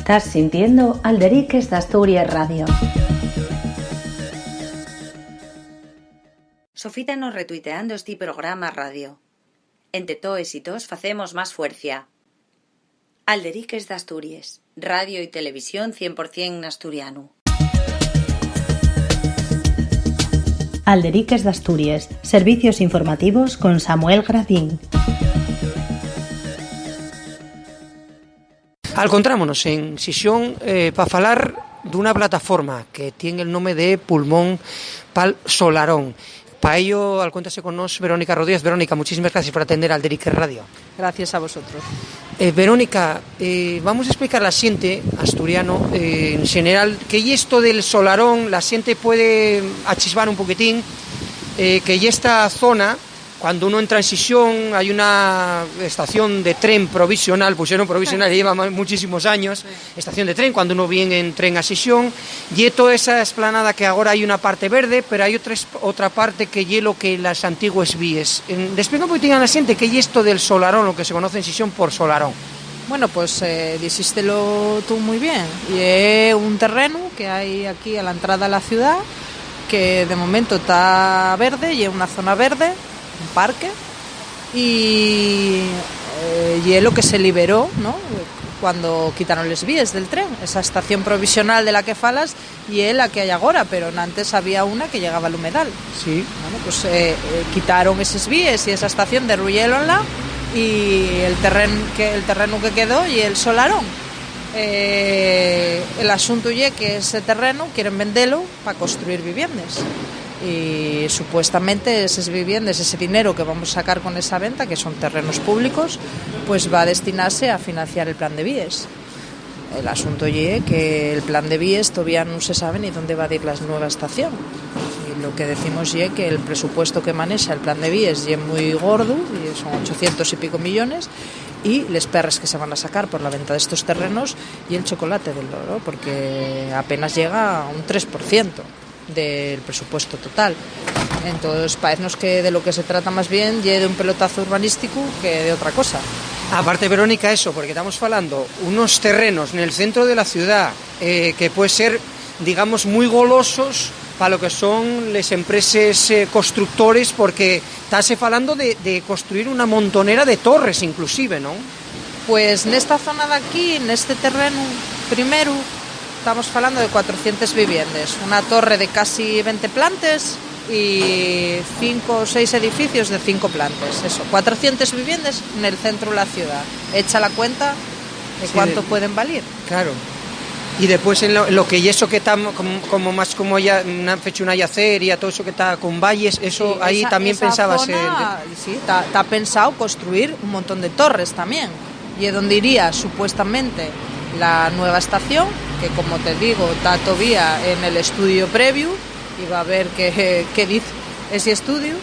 Estás sintiendo Alderiques de Asturias Radio. Sofita nos retuiteando este programa radio. Entre toes y tos facemos más fuerza. Alderiques de Asturias, radio y televisión 100% asturiano. Alderiques de Asturias, servicios informativos con Samuel Gradín. Encontrámonos en Sisión para falar dunha plataforma que tiene el nome de Pulmón pal Solarón. Para ello, alcuéntase con nos Verónica Rodríguez. Verónica, muchísimas gracias por atender al Alderiques Radio. Gracias a vosotros. Verónica, vamos a explicar a la xente asturiano en general que y esto del Solarón, la xente puede achisbar un poquitín, que y esta zona, cuando uno entra en Sisión, hay una estación de tren provisional, pusieron provisional, lleva muchísimos años, estación de tren, cuando uno viene en tren a Sisión, y toda esa esplanada que ahora hay una parte verde, pero hay otra parte que es lo que las antiguas vías. Explica un poquitín a la gente que es esto del Solarón, lo que se conoce en Sisión por Solarón. Bueno, pues dijistelo tú muy bien, y es un terreno que hay aquí a la entrada de la ciudad, que de momento está verde, y es una zona verde, un parque, y es lo que se liberó, ¿no?, cuando quitaron las vías del tren, esa estación provisional de la que falas, y es la que hay ahora, pero antes había una que llegaba al humedal. Sí. Bueno, pues quitaron esas vías y esa estación, derruyeronla, y el terreno que quedó y el Solarón. El asunto es que ese terreno quieren venderlo para construir viviendas. Y supuestamente esas viviendas, ese dinero que vamos a sacar con esa venta, que son terrenos públicos, pues va a destinarse a financiar el plan de vías. El asunto es que el plan de vías todavía no se sabe ni dónde va a ir la nueva estación. Y lo que decimos es que el presupuesto que maneja el plan de vías es muy gordo, y son 800 y pico millones, y les perres que se van a sacar por la venta de estos terrenos y el chocolate del loro, porque apenas llega a un 3% del presupuesto total. Entonces parece que de lo que se trata más bien es de un pelotazo urbanístico que de otra cosa. Aparte, Verónica, eso, porque estamos hablando unos terrenos en el centro de la ciudad que puede ser, digamos, muy golosos para lo que son las empresas constructores, porque estás hablando de construir una montonera de torres inclusive, ¿no? Pues en esta zona de aquí, en este terreno, primero estamos hablando de 400 viviendas, una torre de casi 20 plantas y 5 o 6 edificios de 5 plantas. Eso, 400 viviendas en el centro de la ciudad. Echa la cuenta de cuánto pueden valer. Claro. Y después en lo que y eso que está como más como ya una fecha una yaceria, todo eso que está con valles, eso sí, ahí también pensabas zona, sí, está pensado construir un montón de torres también. Y es donde iría supuestamente la nueva estación, que como te digo está todavía en el estudio previo, y va a ver qué dice ese estudio,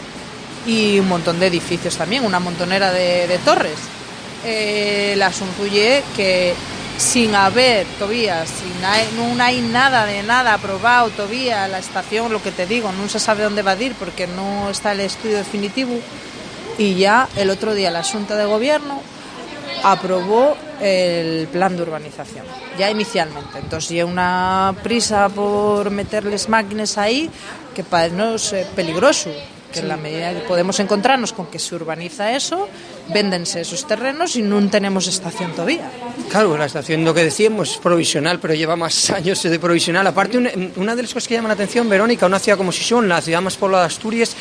y un montón de edificios también, una montonera de torres. El asunto es que sin haber todavía, no hay nada de nada aprobado todavía la estación, lo que te digo, no se sabe dónde va a ir porque no está el estudio definitivo, y ya el otro día la Junta de Gobierno aprobó el plan de urbanización, ya inicialmente. Entonces hay una prisa por meterles máquinas ahí que para nosotros es peligroso, que en la medida que podemos encontrarnos con que se urbaniza eso, véndense esos terrenos y no tenemos estación todavía. Claro, la estación, lo que decíamos, es provisional, pero lleva más años de provisional. Aparte, una de las cosas que llama la atención, Verónica, una ciudad como Sisión, la ciudad más poblada de Asturias,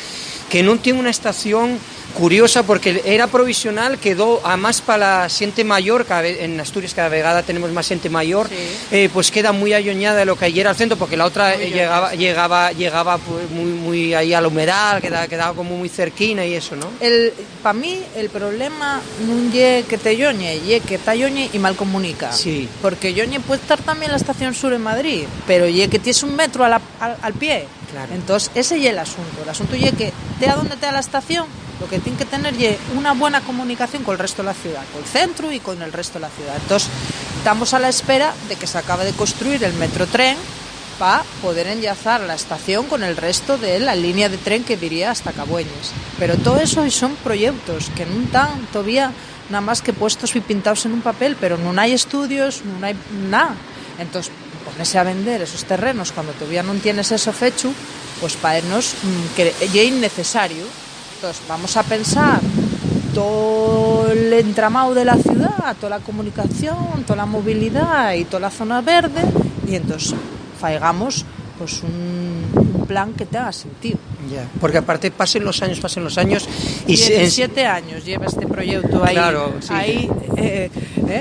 que no tiene una estación curiosa, porque era provisional, quedó además para la gente mayor, en Asturias cada vegada tenemos más gente mayor, sí. Pues queda muy alloñada de lo que ayer era al centro, porque la otra llegaba pues, muy ahí al humedal, quedaba como muy cerquina y eso, ¿no? Para mí el problema no es que te lloñe, es que te lloñe y mal comunica. Sí. Porque lloñe puede estar también la estación sur en Madrid, pero es que tienes un metro al pie. Claro. Entonces ese es el asunto. El asunto es que te a donde te da la estación, lo que tiene que tener es una buena comunicación con el resto de la ciudad, con el centro y con el resto de la ciudad. Entonces estamos a la espera de que se acabe de construir el metrotren para poder enlazar la estación con el resto de la línea de tren que iría hasta Cabueñes. Pero todo eso son proyectos que no están todavía nada más que puestos y pintados en un papel, pero no hay estudios, no hay nada. Entonces, ponerse a vender esos terrenos cuando todavía no tienes eso fecho, pues para ellos que ya es innecesario. Entonces, vamos a pensar todo el entramado de la ciudad, toda la comunicación, toda la movilidad y toda la zona verde, y entonces faigamos pues un plan que tenga sentido. Ya, porque aparte pasen los años y 17 años lleva este proyecto ahí, claro, sí. Ahí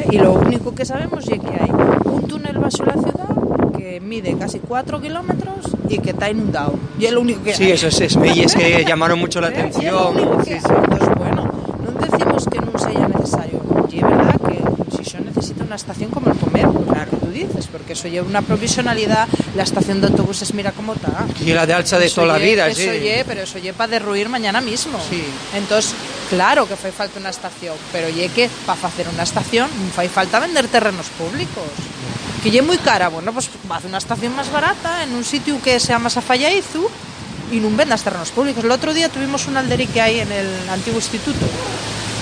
y lo único que sabemos es que hay un túnel bajo la ciudad que mide casi 4 kilómetros y que está inundado, y es lo único que sí, hay. eso es melles que llamaron mucho la atención. Y es lo único que hay. Entonces, bueno, no decimos que no sea necesario, y es verdad que Xixón necesita una estación como el Pomero, claro, que tú dices, porque eso lleva una provisionalidad. La estación de autobuses, mira cómo está. Y la de alza de toda la vida, sí. Pero eso lleva para derruir mañana mismo. Sí. Entonces, claro que fai falta una estación, pero lle que para hacer una estación fai falta vender terrenos públicos. Que lle muy cara, bueno, pues va a hacer una estación más barata en un sitio que sea más afallaizu y non vendas terrenos públicos. El otro día tuvimos un alderique ahí en el antiguo instituto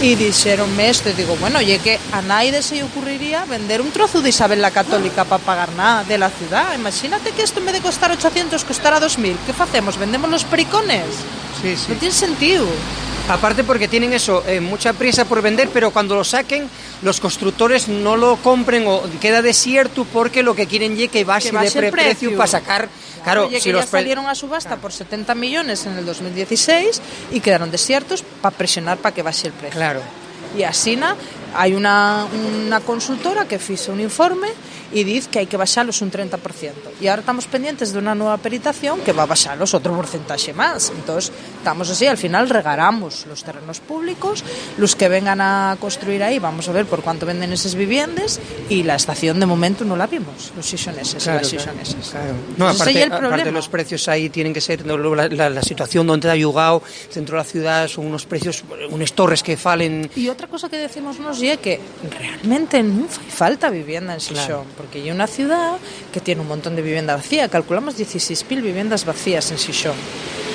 y dixeronme esto, y digo, bueno, oye, que a naide se lle ocurriría vender un trozo de Isabel la Católica para pagar nada de la ciudad. Imagínate que esto en vez de costar 800 costara 2000. ¿Qué hacemos? ¿Vendemos los pericones? Sí, sí. No tiene sentido. Aparte porque tienen eso, mucha prisa por vender, pero cuando lo saquen, los constructores no lo compren o queda desierto porque lo que quieren es que baje de precio para sacar. Claro, oye, si que los ya salieron a subasta por 70 millones en el 2016 y quedaron desiertos para presionar para que baje el precio. Claro. Y así hay una consultora que hizo un informe y dice que hay que baixalos un 30%. Y ahora estamos pendientes de una nueva peritación que va a baixalos otro porcentaje más. Entonces, estamos así, al final regaramos los terrenos públicos, los que vengan a construir ahí, vamos a ver por cuánto venden esas viviendas, y la estación de momento no la vimos, los xisoneses, claro, las xisonesas. Claro. No, aparte los precios ahí tienen que ser, la situación donde ha llegado, centro de la ciudad, son unos precios, unas torres que falen. Y otra cosa que decimos es que realmente no fai falta vivienda en Xixón, claro, porque hay una ciudad que tiene un montón de vivienda vacía. Calculamos 16.000 viviendas vacías en Xixón.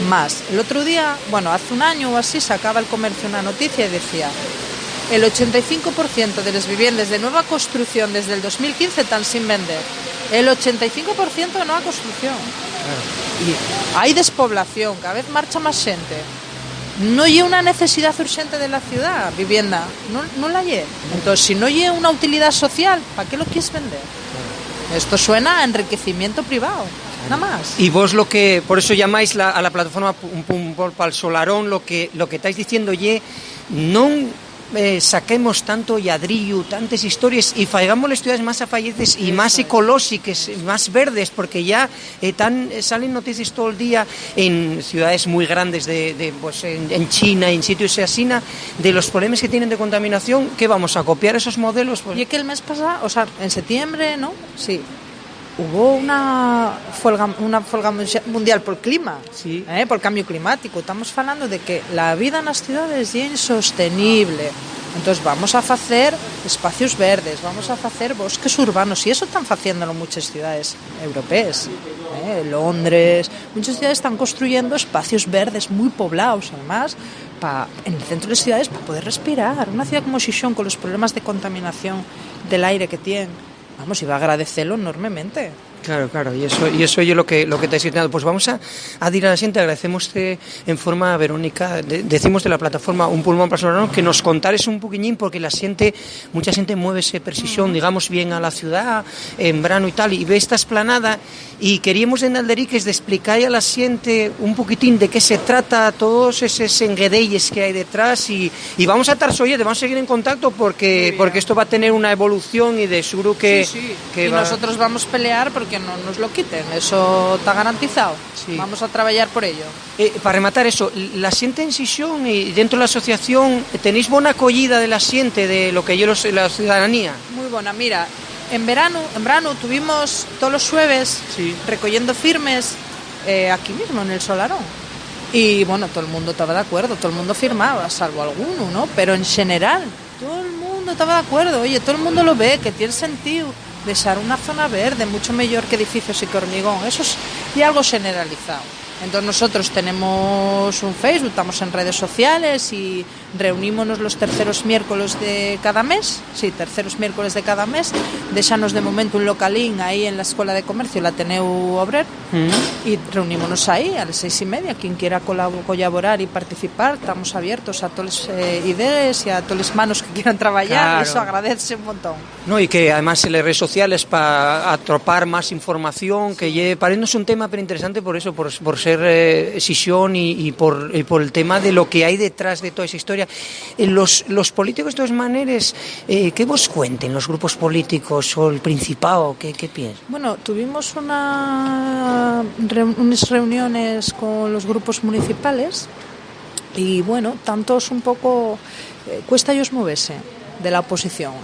Más, el otro día, bueno, hace un año o así, sacaba el Comercio una noticia y decía: el 85% de las viviendas de nueva construcción desde el 2015 están sin vender. El 85% de nueva construcción. Claro. Y hay despoblación, cada vez marcha más gente. No hay una necesidad urgente de la ciudad, vivienda, no la hay. Entonces, si no hay una utilidad social, ¿para qué lo quieres vender? Esto suena a enriquecimiento privado, nada más. Y vos por eso llamáis a la plataforma para el Solarón, lo que estáis diciendo no saquemos tanto ladrillo, tantas historias, y faigamos las ciudades más afalleces y más ecológicas, más verdes, porque ya salen noticias todo el día en ciudades muy grandes pues en China, en sitios así, de los problemas que tienen de contaminación, que vamos a copiar esos modelos. Pues. Y es que el mes pasado, o sea, en septiembre, ¿no? Sí. Hubo una folga mundial por el clima, sí. Por el cambio climático. Estamos hablando de que la vida en las ciudades es insostenible. Entonces vamos a hacer espacios verdes, vamos a hacer bosques urbanos, y eso están haciéndolo muchas ciudades europeas. Londres, muchas ciudades están construyendo espacios verdes muy poblados, además, en el centro de las ciudades, para poder respirar. Una ciudad como Xixón, con los problemas de contaminación del aire que tiene, vamos, iba a agradecerlo enormemente. Claro, y eso es lo que te he citado. Pues vamos a dir a la gente, agradecemos en forma a Verónica, decimos de la plataforma Un Pulmón para el Solarón, que nos contares un poquillín, porque mucha gente mueve ese precisión, digamos, bien a la ciudad, en verano y tal, y ve esta esplanada, y queríamos en Alderiques de explicar a la gente un poquitín de qué se trata, todos esos enguedelles que hay detrás, y vamos a estar vamos a seguir en contacto, porque esto va a tener una evolución, y de seguro que nosotros vamos a pelear porque no nos lo quiten, eso está garantizado. Sí. Vamos a trabajar por ello. Para rematar eso, la xente en Xixón y dentro de la asociación, ¿tenéis buena acogida de la xente, de lo que es la ciudadanía? Muy buena, mira, en verano tuvimos todos los jueves recogiendo firmes aquí mismo en el Solarón. Y bueno, todo el mundo estaba de acuerdo, todo el mundo firmaba, salvo alguno, ¿no? Pero en general, todo el mundo estaba de acuerdo. Oye, todo el mundo lo ve, que tiene sentido dejar una zona verde, mucho mejor que edificios y que hormigón. Eso es y algo generalizado. Entonces nosotros tenemos un Facebook, estamos en redes sociales y reunímonos los terceros miércoles de cada mes, déxanos de momento un localín aí en la Escuela de Comercio, el Ateneu Obrer, y reunímonos aí a las 6:30, quien quiera colaborar y participar, estamos abiertos a todas las ideas y a todas las manos que quieran trabajar, eso agradece un montón. No, y que además en las redes sociales para atropar más información, que parece un tema pero interesante por eso, por ser sesión y por el tema de lo que hay detrás de toda esa historia. Los políticos de todas maneras, ¿qué vos cuenten los grupos políticos o el Principado? ¿Qué piensas? Bueno, tuvimos unas reuniones con los grupos municipales y bueno, tantos un poco cuesta ellos moverse de la oposición,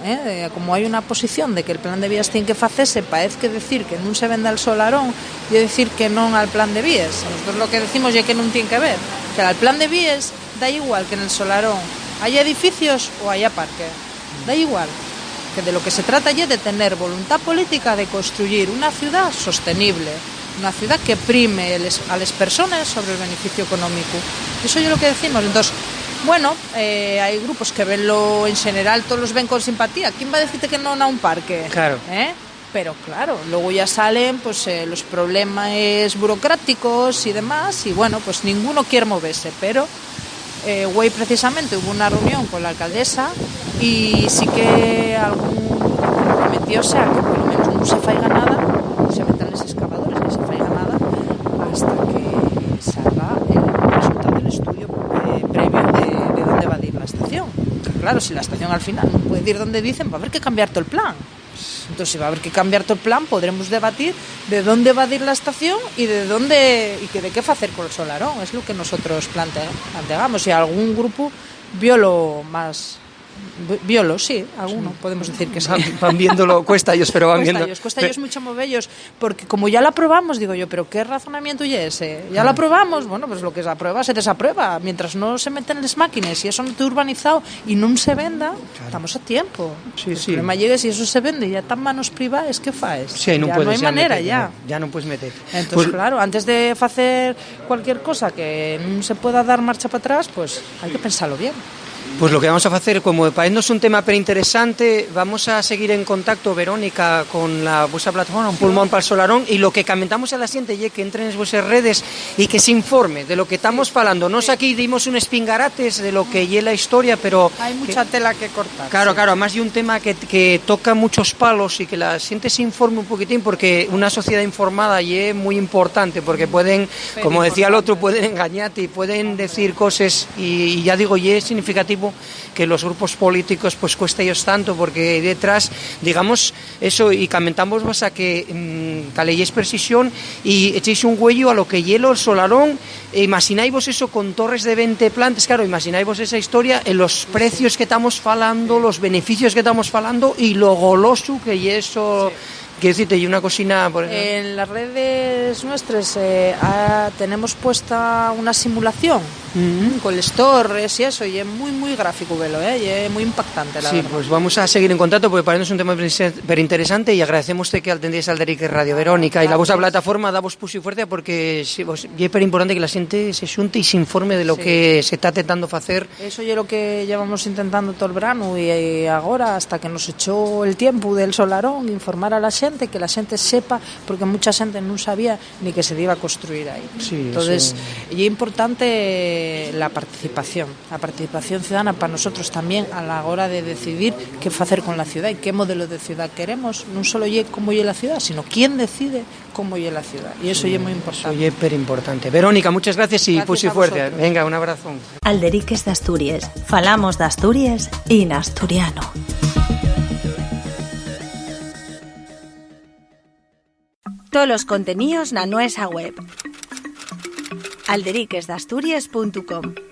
como hay una posición de que el plan de vías tiene que facerse, parece que decir que non se venda el solarón y decir que non al plan de vías. Nosotros lo que decimos es que non tiene que ver, que al plan de vías da igual que en el solarón haya edificios o haya parque, da igual, que de lo que se trata es de tener voluntad política de construir una ciudad sostenible, una ciudad que prime a las personas sobre el beneficio económico. Eso es lo que decimos. Entonces, bueno, hay grupos que venlo en general, todos los ven con simpatía. ¿Quién va a decirte que no a un parque? Claro. Pero claro, luego ya salen pues los problemas burocráticos y demás, y bueno, pues ninguno quiere moverse, pero hoy precisamente hubo una reunión con la alcaldesa y sí que algún comprometióse a que por lo menos no se faiga nada, se metan los excavadores, no se faiga nada hasta que salga el resultado del estudio previo de dónde va a ir la estación. Claro, si la estación al final no puede ir donde dicen, va a haber que cambiar todo el plan. Entonces, si va a haber que cambiar todo el plan, podremos debatir de dónde va a ir la estación y de qué hacer con el solarón. Es lo que nosotros planteamos. Y algún grupo violo, sí, alguno, podemos decir que sí. Van viéndolo, cuesta ellos, pero van viendo. Cuesta ellos mucho moverlos, porque como ya la aprobamos, digo yo, pero ¿qué razonamiento ya es ese? Ya la aprobamos, bueno, pues lo que se aprueba se desaprueba. Mientras no se meten las máquinas y eso no esté urbanizado y no se venda, estamos a tiempo. Sí, el problema llega si eso se vende y ya están manos privadas, ¿qué faes? Sí, no ya puedes, no hay manera, ya. Ya no puedes meter. Entonces, pues, claro, antes de hacer cualquier cosa que no se pueda dar marcha para atrás, pues hay que pensarlo bien. Pues lo que vamos a hacer, como parece un tema pero interesante, vamos a seguir en contacto, Verónica, con la vuestra plataforma, Un Pulmón para el Solarón, y lo que comentamos a la xente es que entren en vuestras redes y que se informe de lo que estamos falando. Nos aquí dimos un espingarates de lo que es la historia, pero hay mucha tela que cortar. Claro, además de un tema que toca muchos palos y que la gente se informe un poquitín, porque una sociedad informada es muy importante, porque pueden, como decía el otro, pueden engañarte y pueden decir cosas, y ya digo, y es significativo que los grupos políticos pues cuesta ellos tanto, porque detrás, digamos, eso, y comentamos vas a que leyes precisión y echéis un huello a lo que hielo el solarón. Imagináis eso con torres de 20 plantas, claro, imagináis esa historia en los precios que estamos falando, los beneficios que estamos falando y lo goloso que y eso. Sí. Quiero decirte, y una cocina... En las redes nuestras tenemos puesta una simulación con las torres y eso, y es muy, muy gráfico verlo, y es muy impactante, la verdad. Pues vamos a seguir en contacto, porque para nosotros es un tema pero interesante, y agradecemos que atendéis al Alderique Radio, Verónica, y la vuestra plataforma damos puso y fuerte, porque es súper importante que la gente se xunte y se informe de lo que se está intentando hacer. Eso es lo que llevamos intentando todo el verano, y ahora, hasta que nos echó el tiempo del solarón, informar a la gente, que la gente sepa, porque mucha gente no sabía ni que se iba a construir ahí. Sí, entonces, y es importante la participación ciudadana para nosotros también a la hora de decidir qué hacer con la ciudad y qué modelo de ciudad queremos, no solo cómo es la ciudad, sino quién decide cómo es la ciudad, y eso es muy importante. Eso es súper importante. Verónica, muchas gracias y puse fuerte. Venga, un abrazo. Alderiques de Asturias. Falamos de Asturias y en asturiano. Todos los contenidos na nuestra web alderiquesdasturias.com.